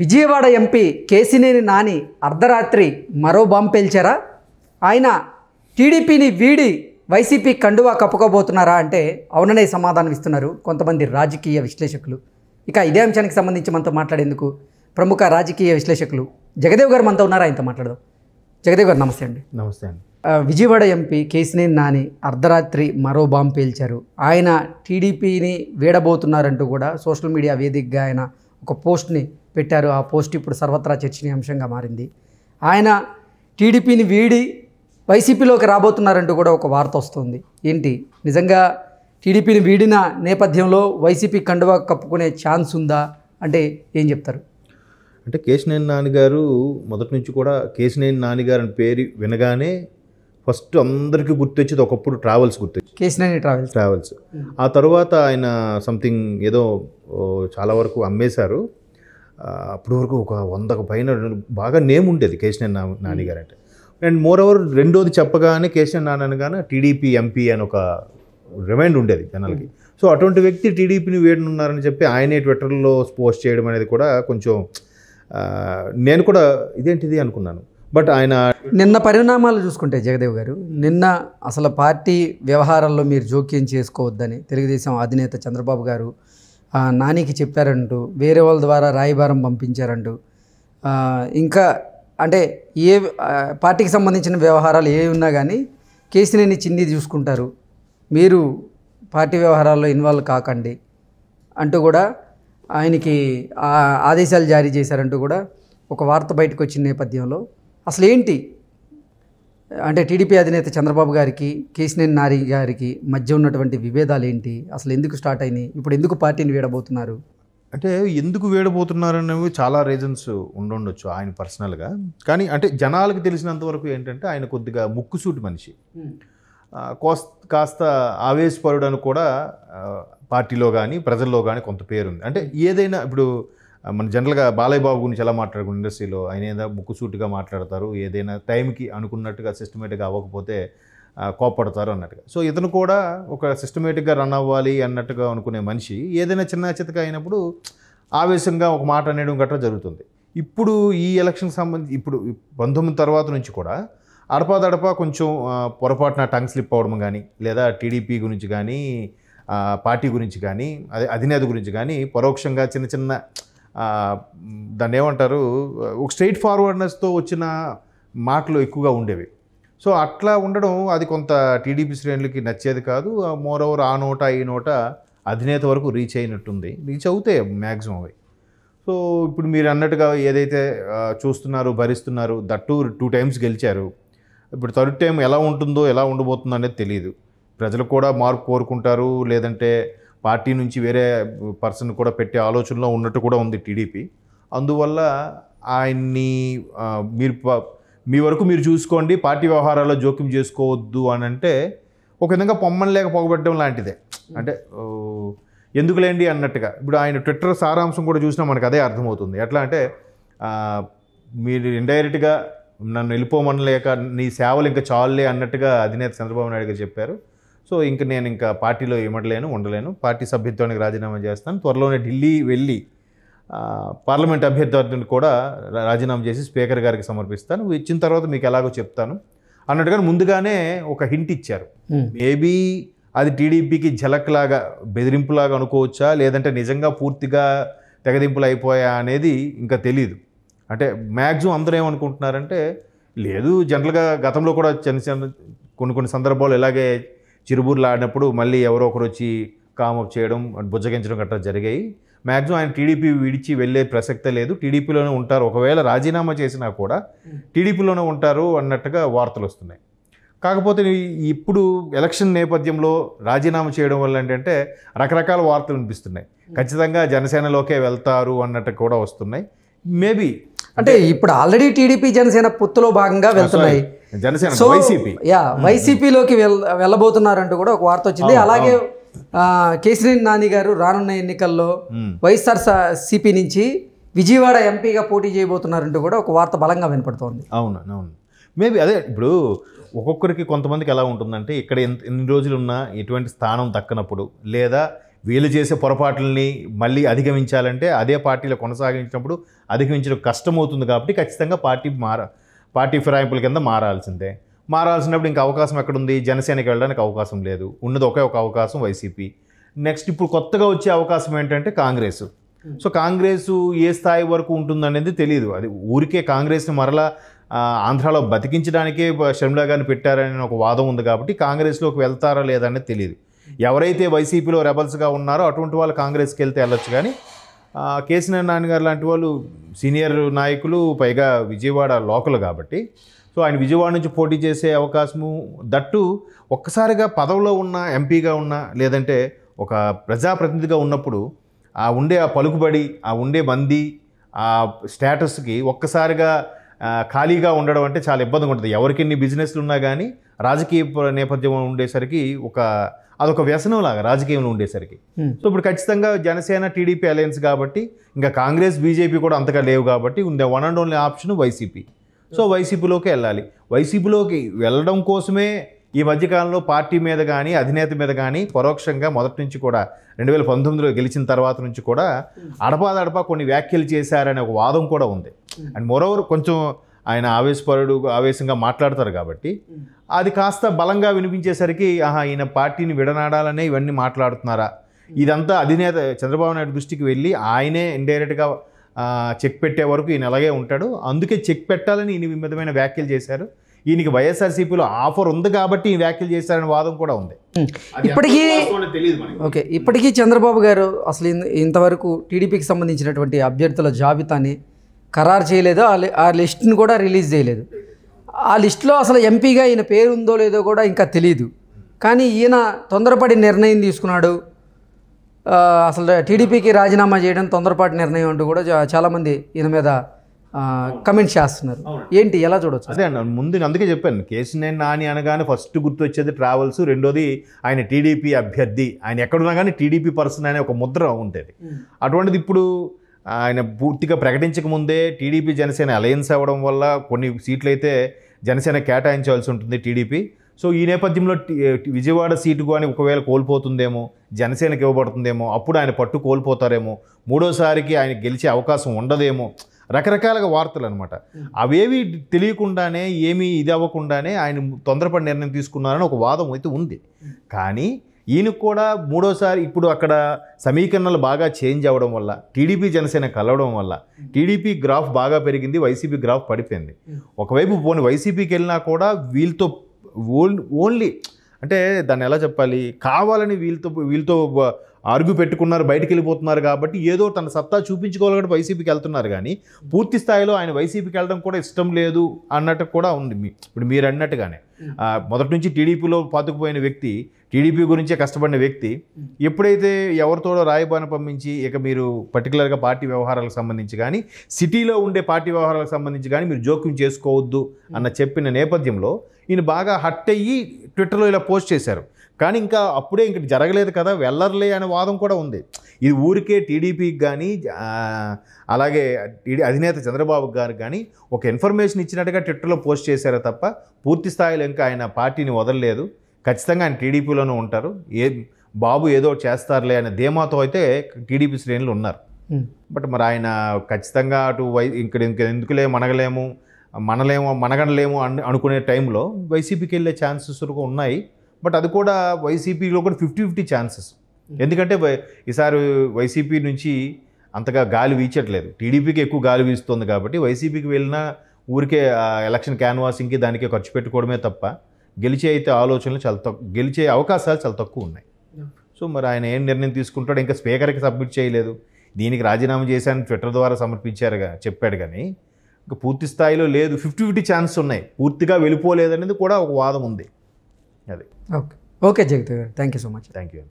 Vijayawada MP Kesineni Nani అర్ధరాత్రి మరో bomb పేల్చారా? ఆయన టీడీపీని వీడి వైసీపీ కండువా కప్పుకోబోతున్నారా అంటే అవుననే సమాధానం ఇస్తున్నారు కొంతమంది రాజకీయ విశ్లేషకులు. ఇక ఇదే అంశానికి సంబంధించి మనతో మాట్లాడేందుకు ప్రముఖ రాజకీయ విశ్లేషకులు జగదేవ్ గారు మనతో ఉన్నారా? ఆయనతో మాట్లాడదాం. జగదేవ్ గారు నమస్తే అండి. నమస్తే అండి. విజయవాడ ఎంపీ కేశినేని నాని అర్ధరాత్రి మరో బాంబు పేల్చారు. ఆయన టీడీపీని వీడబోతున్నారంటూ కూడా సోషల్ మీడియా వేదికగా ఆయన ఒక పోస్ట్ని పెట్టారు. ఆ పోస్ట్ ఇప్పుడు సర్వత్రా చర్చనీయాంశంగా మారింది. ఆయన టీడీపీని వీడి వైసీపీలోకి రాబోతున్నారంటూ కూడా ఒక వార్త వస్తుంది. ఏంటి నిజంగా టీడీపీని వీడిన నేపథ్యంలో వైసీపీ కండువా కప్పుకునే ఛాన్స్ ఉందా అంటే ఏం చెప్తారు? అంటే కేశినేని నాని గారు మొదటి నుంచి కూడా కేశినేని నాని గారు అని పేరు వినగానే ఫస్ట్ అందరికీ గుర్తొచ్చేది ఒకప్పుడు ట్రావెల్స్ గుర్తొచ్చింది. కేశినేని ట్రావెల్స్. ఆ తర్వాత ఆయన సంథింగ్ ఏదో చాలా వరకు అమ్మేశారు. అప్పటి వరకు ఒక 100కు పైన బాగా నేమ్ ఉండేది కేశినేని నాని గారు అంటే. అండ్ మోర్ ఓవర్ రెండోది చెప్పగానే కేశినేని నాని అనగానే టీడీపీ ఎంపీ అని ఒక రిమైండ్ ఉండేది జనాలకి. సో అటువంటి వ్యక్తి టీడీపీని వేడనున్నారని చెప్పి ఆయనే ట్విట్టర్లో పోస్ట్ చేయడం అనేది కూడా కొంచెం నేను కూడా ఇదేంటిది అనుకున్నాను. బట్ ఆయన నిన్న పరిణామాలు చూసుకుంటే జగదేవ్ గారు, నిన్న అసలు పార్టీ వ్యవహారాల్లో మీరు జోక్యం చేసుకోవద్దని తెలుగుదేశం అధినేత చంద్రబాబు గారు నానికి చెప్పారంటూ, వేరే వాళ్ళ ద్వారా రాయబారం పంపించారంటూ, ఇంకా అంటే ఏ పార్టీకి సంబంధించిన వ్యవహారాలు ఏ ఉన్నా కానీ కేశినేని చిన్ని చూసుకుంటారు, మీరు పార్టీ వ్యవహారాల్లో ఇన్వాల్వ్ కాకండి అంటూ కూడా ఆయనకి ఆదేశాలు జారీ చేశారంటూ కూడా ఒక వార్త బయటకు వచ్చిన నేపథ్యంలో అసలు ఏంటి అంటే టీడీపీ అధినేత చంద్రబాబు గారికి కేశినేని నాని గారికి మధ్య ఉన్నటువంటి విభేదాలు ఏంటి? అసలు ఎందుకు స్టార్ట్ అయినాయి? ఇప్పుడు ఎందుకు పార్టీని వీడబోతున్నారు? అంటే ఎందుకు వేడబోతున్నారు అనేవి చాలా రీజన్స్ ఉండొచ్చు ఆయన పర్సనల్గా. కానీ అంటే జనాలకు తెలిసినంతవరకు ఏంటంటే ఆయన కొద్దిగా ముక్కుసూటి మనిషి, కాస్త ఆవేశపరుడని కూడా పార్టీలో కానీ ప్రజల్లో కానీ కొంత పేరుంది. అంటే ఏదైనా ఇప్పుడు మన జనరల్గా బాలయ్య బాబు గురించి ఎలా మాట్లాడుకున్న ఇండస్ట్రీలో ఆయన ఏదైనా ముక్కుసూటిగా మాట్లాడతారు, ఏదైనా టైంకి అనుకున్నట్టుగా సిస్టమేటిక్గా అవ్వకపోతే కోప్పడతారు అన్నట్టుగా. సో ఇతను కూడా ఒక సిస్టమేటిక్గా రన్ అవ్వాలి అన్నట్టుగా అనుకునే మనిషి. ఏదైనా చిన్న చితక అయినప్పుడు ఆవేశంగా ఒక మాట అనేయడం గట్రా జరుగుతుంది. ఇప్పుడు ఈ ఎలక్షన్కి సంబంధించి ఇప్పుడు 19 తర్వాత నుంచి కూడా అడపాదడపా కొంచెం పొరపాటున టంగ్ స్లిప్ అవ్వడం కానీ, లేదా టీడీపీ గురించి కానీ పార్టీ గురించి కానీ అధినేత గురించి కానీ పరోక్షంగా చిన్న చిన్న దాన్ని ఏమంటారు ఒక స్ట్రైట్ ఫార్వర్డ్నెస్తో వచ్చిన మాటలు ఎక్కువగా ఉండేవి. సో అట్లా ఉండడం అది కొంత టీడీపీ శ్రేణులకి నచ్చేది కాదు. మోర్ ఓవర్ ఆ నోట ఈ నోట అధినేత వరకు రీచ్ అయినట్టుంది. రీచ్ అవుతాయి మ్యాక్సిమం అవి. సో ఇప్పుడు మీరు అన్నట్టుగా ఏదైతే చూస్తున్నారు భరిస్తున్నారు, దట్టు 2 times గెలిచారు. ఇప్పుడు థర్డ్ టైం ఎలా ఉంటుందో ఎలా ఉండబోతుందో అనేది తెలియదు. ప్రజలు కూడా మార్పు కోరుకుంటారు, లేదంటే పార్టీ నుంచి వేరే పర్సన్ కూడా పెట్టే ఆలోచనలో ఉన్నట్టు కూడా ఉంది టీడీపీ. అందువల్ల ఆయన్ని మీ వరకు మీరు చూసుకోండి, పార్టీ వ్యవహారాల్లో జోక్యం చేసుకోవద్దు అని అంటే ఒక విధంగా పొమ్మని లేక పొగబెట్టడం లాంటిదే. అంటే ఎందుకులేండి అన్నట్టుగా. ఇప్పుడు ఆయన ట్విట్టర్ సారాంశం కూడా చూసినా మనకు అదే అర్థమవుతుంది. ఎట్లా అంటే మీరు ఇండైరెక్ట్గా నన్ను వెళ్ళిపోమనలేక నీ సేవలు ఇంకా చాలులే అన్నట్టుగా అధినేత చంద్రబాబు నాయుడు గారు చెప్పారు. సో నేను ఇంకా పార్టీలో ఉండలేను, పార్టీ సభ్యత్వానికి రాజీనామా చేస్తాను, త్వరలోనే ఢిల్లీ వెళ్ళి పార్లమెంట్ అభ్యర్థిని కూడా రాజీనామా చేసి స్పీకర్ గారికి సమర్పిస్తాను, ఇచ్చిన తర్వాత మీకు ఎలాగో చెప్తాను అన్నట్టుగా ముందుగానే ఒక హింట్ ఇచ్చారు. మేబీ అది టీడీపీకి ఝలక్లాగా బెదిరింపులాగా అనుకోవచ్చా, లేదంటే నిజంగా పూర్తిగా తెగదింపులు అయిపోయా అనేది ఇంకా తెలియదు. అంటే మ్యాక్సిమం అందరూ ఏమనుకుంటున్నారంటే లేదు, జనరల్గా గతంలో కూడా కొన్ని సందర్భాలు ఇలాగే చిరుబూర్లు ఆడినప్పుడు మళ్ళీ ఎవరో ఒకరు వచ్చి కామప్ చేయడం, బుజ్జగించడం గట్రా జరిగాయి. మ్యాక్సిమం ఆయన టీడీపీ విడిచి వెళ్ళే ప్రసక్తే లేదు, టీడీపీలోనే ఉంటారు, ఒకవేళ రాజీనామా చేసినా కూడా టీడీపీలోనే ఉంటారు అన్నట్టుగా వార్తలు వస్తున్నాయి. కాకపోతే ఇప్పుడు ఎలక్షన్ నేపథ్యంలో రాజీనామా చేయడం వల్ల ఏంటంటే రకరకాల వార్తలు వినిపిస్తున్నాయి. ఖచ్చితంగా జనసేనలోకే వెళ్తారు అన్నట్టు కూడా వస్తున్నాయి. మేబీ అంటే ఇప్పుడు ఆల్రెడీ టీడీపీ జనసేన పొత్తులో భాగంగా వెళ్తున్నాయి. జనసేన వైసీపీలోకి వెళ్ళబోతున్నారంటూ కూడా ఒక వార్త వచ్చింది. అలాగే కేశినేని నాని గారు రానున్న ఎన్నికల్లో వైఎస్ఆర్సీపీ నుంచి విజయవాడ ఎంపీగా పోటీ చేయబోతున్నారంటూ కూడా ఒక వార్త బలంగా వినపడుతోంది. అవును. మేబీ అదే ఇప్పుడు ఒక్కొక్కరికి కొంతమందికి ఎలా ఉంటుందంటే ఇక్కడ ఎన్ని రోజులు ఉన్నా ఎటువంటి స్థానం దక్కనప్పుడు, లేదా వీళ్ళు చేసే పొరపాట్లని మళ్ళీ అధిగమించాలంటే అదే పార్టీలో కొనసాగించినప్పుడు అధిగమించడం కష్టమవుతుంది కాబట్టి ఖచ్చితంగా పార్టీ ఫిరాయింపుల కింద మారాల్సినప్పుడు ఇంకా అవకాశం ఎక్కడుంది? జనసేనకి వెళ్ళడానికి అవకాశం లేదు. ఉన్నది ఒకే ఒక అవకాశం వైసీపీ. నెక్స్ట్ ఇప్పుడు కొత్తగా వచ్చే అవకాశం ఏంటంటే కాంగ్రెస్. సో కాంగ్రెస్ ఏ స్థాయి వరకు ఉంటుందనేది తెలియదు. అది ఊరికే కాంగ్రెస్ని మరలా ఆంధ్రాలో బతికించడానికే షర్మిలా గారిని పెట్టారని ఒక వాదం ఉంది కాబట్టి కాంగ్రెస్లోకి వెళ్తారా లేదా అనేది తెలియదు. ఎవరైతే వైసీపీలో రెబల్స్గా ఉన్నారో అటువంటి వాళ్ళు కాంగ్రెస్కి వెళ్తే వెళ్ళొచ్చు. కానీ కేసీఆర్ నాని గారు లాంటి వాళ్ళు సీనియర్ నాయకులు, పైగా విజయవాడ లోకల్ కాబట్టి సో ఆయన విజయవాడ నుంచి పోటీ చేసే అవకాశము, దట్టు ఒక్కసారిగా పదవిలో ఉన్న ఎంపీగా ఉన్న లేదంటే ఒక ప్రజాప్రతినిధిగా ఉన్నప్పుడు ఆ ఉండే ఆ పలుకుబడి, ఆ ఉండే మంది, ఆ స్టేటస్కి ఒక్కసారిగా ఖాళీగా ఉండడం అంటే చాలా ఇబ్బందిగా ఉంటుంది. ఎవరికి ఎన్ని బిజినెస్లు ఉన్నా కానీ రాజకీయ నేపథ్యం ఉండేసరికి అదొక వ్యసనం లాగా రాజకీయంలో ఉండేసరికి. సో ఇప్పుడు ఖచ్చితంగా జనసేన టీడీపీ అలయన్స్ కాబట్టి ఇంకా కాంగ్రెస్ బీజేపీ కూడా అంతగా లేవు కాబట్టి ఉండే one and only option YCP. So వైసీపీలోకి వెళ్ళాలి. వైసీపీలోకి వెళ్ళడం కోసమే ఈ మధ్యకాలంలో పార్టీ మీద కానీ అధినేత మీద కానీ పరోక్షంగా మొదటి నుంచి కూడా 2019లో గెలిచిన తర్వాత నుంచి కూడా అడపాదడపా కొన్ని వ్యాఖ్యలు చేశారనే ఒక వాదం కూడా ఉంది. అండ్ మోరోవర్ కొంచెం ఆయన ఆవేశంగా మాట్లాడతారు కాబట్టి అది కాస్త బలంగా వినిపించేసరికి ఈయన పార్టీని విడనాడాలనే ఇవన్నీ మాట్లాడుతున్నారా, ఇదంతా అధినేత చంద్రబాబు నాయుడు దృష్టికి వెళ్ళి ఆయనే ఇండైరెక్ట్గా చెక్ పెట్టే వరకు ఈయన అలాగే ఉంటాడు. అందుకే చెక్ పెట్టాలని ఈయన విధమైన వ్యాఖ్యలు చేశారు. ఈయనకి వైఎస్ఆర్సీపీలో ఆఫర్ ఉంది కాబట్టి ఈ వ్యాఖ్యలు చేశారనే వాదం కూడా ఉంది. ఇప్పటికీ చంద్రబాబు గారు అసలు ఇంతవరకు టీడీపీకి సంబంధించినటువంటి అభ్యర్థుల జాబితాని ఖరారు చేయలేదు. ఆ లిస్ట్ని కూడా రిలీజ్ చేయలేదు. ఆ లిస్టులో అసలు ఎంపీగా ఈయన పేరు ఉందో లేదో కూడా ఇంకా తెలియదు. కానీ ఈయన తొందరపడి నిర్ణయం తీసుకున్నాడు. అసలు టీడీపీకి రాజీనామా చేయడం తొందరపాటు నిర్ణయం అంటూ కూడా చాలామంది ఈయన మీద కమెంట్స్ చేస్తున్నారు. ఏంటి, ఎలా చూడవచ్చు? అదే అన్న, ముందు అందుకే చెప్పాను, కేసీఆర్ నాని అనగానే ఫస్ట్ గుర్తొచ్చేది ట్రావెల్స్, రెండోది ఆయన టీడీపీ అభ్యర్థి, ఆయన ఎక్కడున్నా కానీ టీడీపీ పర్సన్ అనే ఒక ముద్ర ఉంటుంది. అటువంటిది ఇప్పుడు ఆయన పూర్తిగా ప్రకటించక ముందే టీడీపీ జనసేన అలయన్స్ అవ్వడం వల్ల కొన్ని సీట్లు అయితే జనసేన కేటాయించాల్సి ఉంటుంది టీడీపీ. సో ఈ నేపథ్యంలో విజయవాడ సీటు కానీ ఒకవేళ కోల్పోతుందేమో, జనసేనకి ఇవ్వబడుతుందేమో, అప్పుడు ఆయన పట్టు కోల్పోతారేమో, మూడోసారికి ఆయన గెలిచే అవకాశం ఉండదేమో, రకరకాలుగా వార్తలు అనమాట. అవేవి తెలియకుండానే ఏమీ ఇది అవ్వకుండానే ఆయన తొందరపడి నిర్ణయం తీసుకున్నారని ఒక వాదం అయితే ఉంది. కానీ ఈయనకు కూడా మూడోసారి ఇప్పుడు అక్కడ సమీకరణలు బాగా చేంజ్ అవ్వడం వల్ల, టీడీపీ జనసేన కలవడం వల్ల టీడీపీ గ్రాఫ్ బాగా పెరిగింది, వైసీపీ గ్రాఫ్ పడిపోయింది. ఒకవైపు పోనీ వైసీపీకి వెళ్ళినా కూడా వీళ్ళతో ఓన్లీ అంటే దాన్ని ఎలా చెప్పాలి, కావాలని వీళ్ళతో ఆర్గ్యూ పెట్టుకున్నారు, బయటికి వెళ్ళిపోతున్నారు కాబట్టి ఏదో తన సత్తా చూపించుకోవాలి కాబట్టి వైసీపీకి వెళ్తున్నారు. కానీ పూర్తి స్థాయిలో ఆయన వైసీపీకి వెళ్ళడం కూడా ఇష్టం లేదు అన్నట్టు కూడా ఉంది. ఇప్పుడు మీరు అన్నట్టుగానే మొదటి నుంచి టీడీపీలో పాతుకుపోయిన వ్యక్తి, టీడీపీ గురించే కష్టపడిన వ్యక్తి, ఎప్పుడైతే ఎవరితో రాయబారం పంపించి ఇక మీరు పర్టికులర్గా పార్టీ వ్యవహారాలకు సంబంధించి కానీ సిటీలో ఉండే పార్టీ వ్యవహారాలకు సంబంధించి కానీ మీరు జోక్యం చేసుకోవద్దు అన్న చెప్పిన నేపథ్యంలో ఈయన బాగా హట్ అయ్యి ట్విట్టర్లో ఇలా పోస్ట్ చేశారు. కానీ ఇంకా అప్పుడే ఇంక జరగలేదు కదా, వెళ్ళర్లే అనే వాదం కూడా ఉంది. ఇది ఊరికే టీడీపీకి కానీ అలాగే అధినేత చంద్రబాబు గారికి కానీ ఒక ఇన్ఫర్మేషన్ ఇచ్చినట్టుగా ట్విట్టర్లో పోస్ట్ చేశారు తప్ప పూర్తి స్థాయిలో ఇంకా ఆయన పార్టీని వదలలేదు. ఖచ్చితంగా ఆయన టీడీపీలోనే ఉంటారు, బాబు ఏదో చేస్తారులే అనే ధీమాతో అయితే టీడీపీ శ్రేణులు ఉన్నారు. బట్ మరి ఆయన ఖచ్చితంగా అటు ఇంకా ఎందుకులే మనగనలేము అనుకునే టైంలో వైసీపీకి వెళ్ళే ఛాన్సెస్ ఉన్నాయి. బట్ అది కూడా వైసీపీలో కూడా 50-50 ఛాన్సెస్. ఎందుకంటే ఈసారి వైసీపీ నుంచి అంతగా గాలి వీచట్లేదు, టీడీపీకి ఎక్కువ గాలి వీస్తుంది కాబట్టి వైసీపీకి వెళ్ళినా ఊరికే ఎలక్షన్ క్యాన్వాసింగ్కి దానికే ఖర్చు పెట్టుకోవడమే తప్ప గెలిచే అయితే ఆలోచనలు గెలిచే అవకాశాలు చాలా తక్కువ ఉన్నాయి. సో మరి ఆయన ఏం నిర్ణయం తీసుకుంటాడు, ఇంకా స్పీకర్కి సబ్మిట్ చేయలేదు, దీనికి రాజీనామా చేశాను ట్విట్టర్ ద్వారా చెప్పాడు. కానీ ఇంకా పూర్తి స్థాయిలో లేదు, 50-50 ఛాన్స్ ఉన్నాయి, పూర్తిగా వెళ్ళిపోలేదనేది కూడా ఒక వాదం ఉంది. అది ఓకే జగదేవ్ గారు, thank you so much. Thank you.